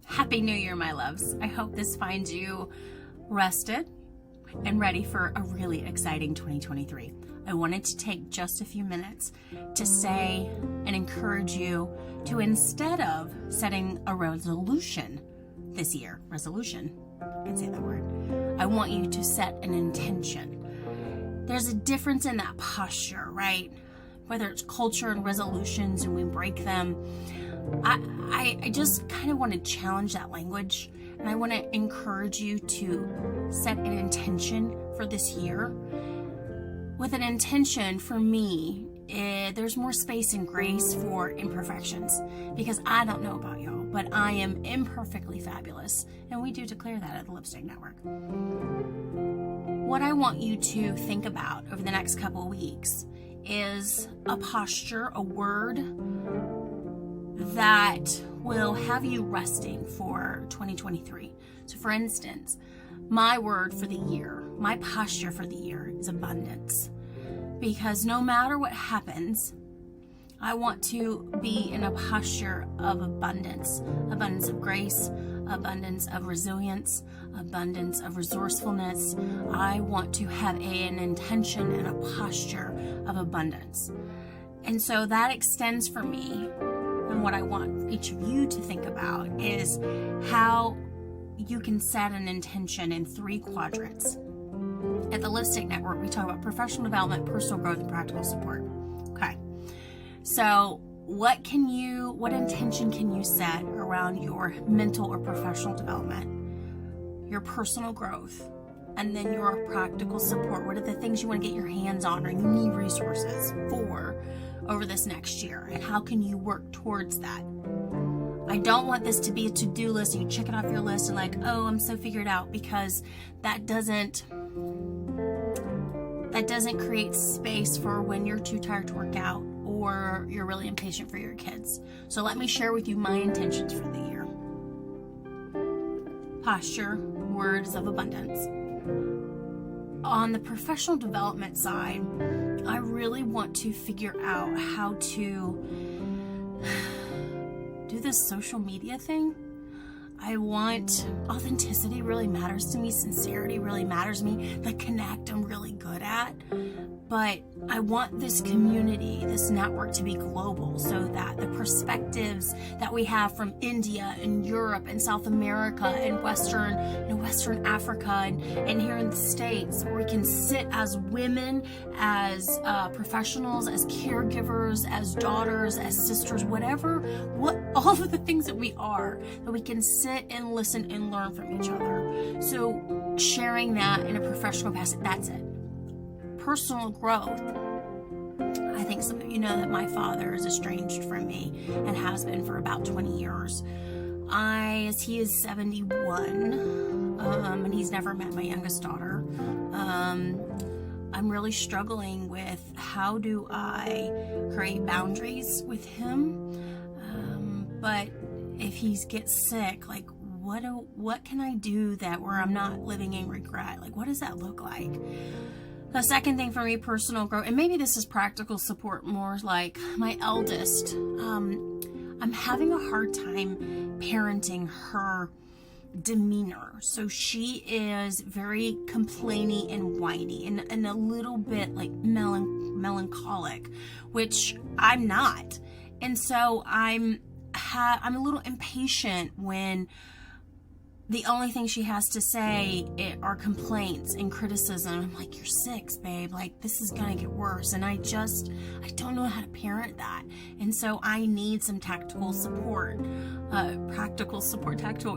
Happy New Year, my loves. I hope this finds you rested and ready for a really exciting 2023. I wanted to take just a few minutes to say and encourage you to, instead of setting a resolution this year, I can say that word, I want you to set an intention. There's a difference in that posture, right? Whether it's culture and resolutions and we break them, I just kind of want to challenge that language, and I want to encourage you to set an intention for this year. With an intention, for me, there's more space and grace for imperfections, because I don't know about y'all, but I am imperfectly fabulous, and we do declare that at the Lipstick Network. What I want you to think about over the next couple of weeks is a posture, a word that will have you resting for 2023. So for instance, my word for the year, my posture for the year is abundance. Because no matter what happens, I want to be in a posture of abundance of grace, abundance of resilience, abundance of resourcefulness. I want to have an intention and a posture of abundance. And so that extends for me. And what I want each of you to think about is how you can set an intention in 3 quadrants. At the Lipstick Network, we talk about professional development, personal growth, and practical support. Okay. So what intention can you set around your mental or professional development, your personal growth, and then your practical support? What are the things you want to get your hands on or you need resources for over this next year, and how can you work towards that? I don't want this to be a to-do list and you check it off your list and like, oh, I'm so figured out, because that doesn't create space for when you're too tired to work out or you're really impatient for your kids. So let me share with you my intentions for the year. Posture, words of abundance. On the professional development side, I really want to figure out how to do this social media thing. I want authenticity really matters to me. Sincerity really matters to me. The connect I'm really good at. But I want this community, this network to be global, so that the perspectives that we have from India and Europe and South America and Western Africa and here in the States, where we can sit as women, as professionals, as caregivers, as daughters, as sisters, all of the things that we are, that we can sit and listen and learn from each other. So sharing that in a professional capacity, that's it. Personal growth. I think some of you know that my father is estranged from me and has been for about 20 years. As he is 71, and he's never met my youngest daughter. I'm really struggling with how do I create boundaries with him. But if he gets sick, like what can I do where I'm not living in regret? Like, what does that look like? The second thing for me, personal growth, and maybe this is practical support, more like my eldest. I'm having a hard time parenting her demeanor. So she is very complainy and whiny and a little bit like melancholic, which I'm not. And so I'm a little impatient when the only thing she has to say are complaints and criticism. I'm like, you're 6, babe. Like, this is going to get worse. And I don't know how to parent that. And so I need some tactical support, tactical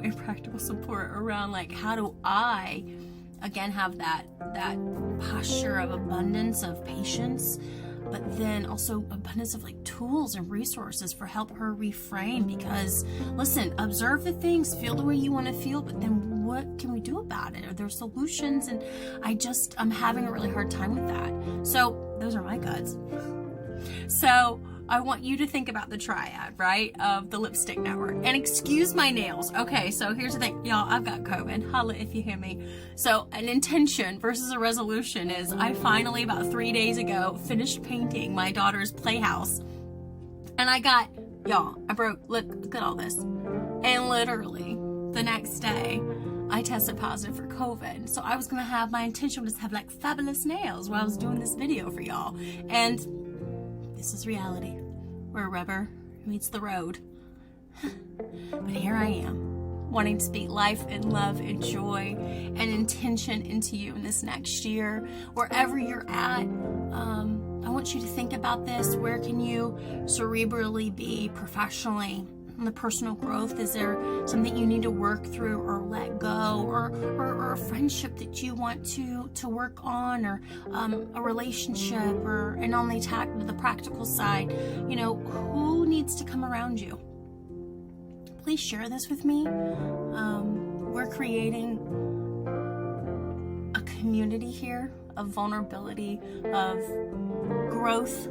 and practical support around, like, how do I, again, have that posture of abundance, of patience, but then also abundance of like tools and resources for help her reframe. Because listen, observe the things, feel the way you want to feel, but then what can we do about it? Are there solutions? And I'm having a really hard time with that. So those are my cuts. So I want you to think about the triad, right, of the lipstick network. And excuse my nails. Okay, so here's the thing. Y'all, I've got COVID. Holla if you hear me. So an intention versus a resolution is I finally, about 3 days ago, finished painting my daughter's playhouse. And look at all this. And literally, the next day, I tested positive for COVID. So I was going to have, my intention was to have like fabulous nails while I was doing this video for y'all. And this is reality, where rubber meets the road. But here I am, wanting to speak life and love and joy and intention into you in this next year. Wherever you're at, I want you to think about this. Where can you cerebrally be professionally? On the personal growth, is there something you need to work through or let go, or a friendship that you want to work on, or a relationship, and on the practical side, who needs to come around you? Please share this with me. We're creating a community here of vulnerability, of growth,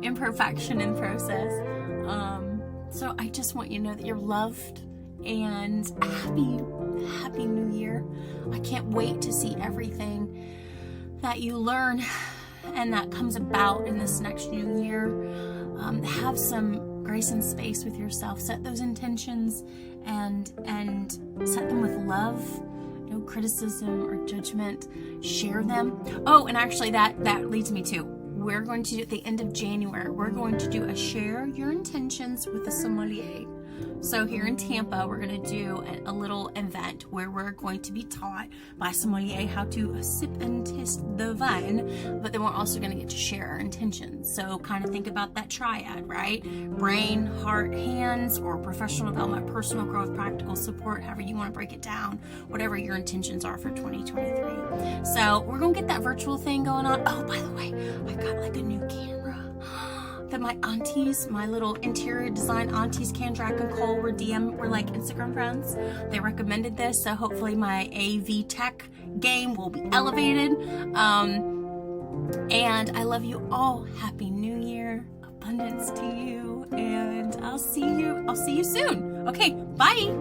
imperfection, and process. So I just want you to know that you're loved, and happy new year. I can't wait to see everything that you learn and that comes about in this next new year. Have some grace and space with yourself. Set those intentions and set them with love. No criticism or judgment. Share them. Oh, and actually that leads me to, we're going to do at the end of January, we're going to do a share your intentions with a sommelier. So here in Tampa, we're going to do a little event where we're going to be taught by a sommelier how to sip and taste the wine, but then we're also going to get to share our intentions. So kind of think about that triad, right? Brain, heart, hands, or professional development, personal growth, practical support, however you want to break it down, whatever your intentions are for 2023. So we're going to get that virtual thing going on. Oh, by the way, I got like a new camera that my aunties, my little interior design aunties, Kendra and Cole, we're like Instagram friends. They recommended this, so hopefully my AV tech game will be elevated. And I love you all. Happy New Year, abundance to you, and I'll see you soon. Okay, bye.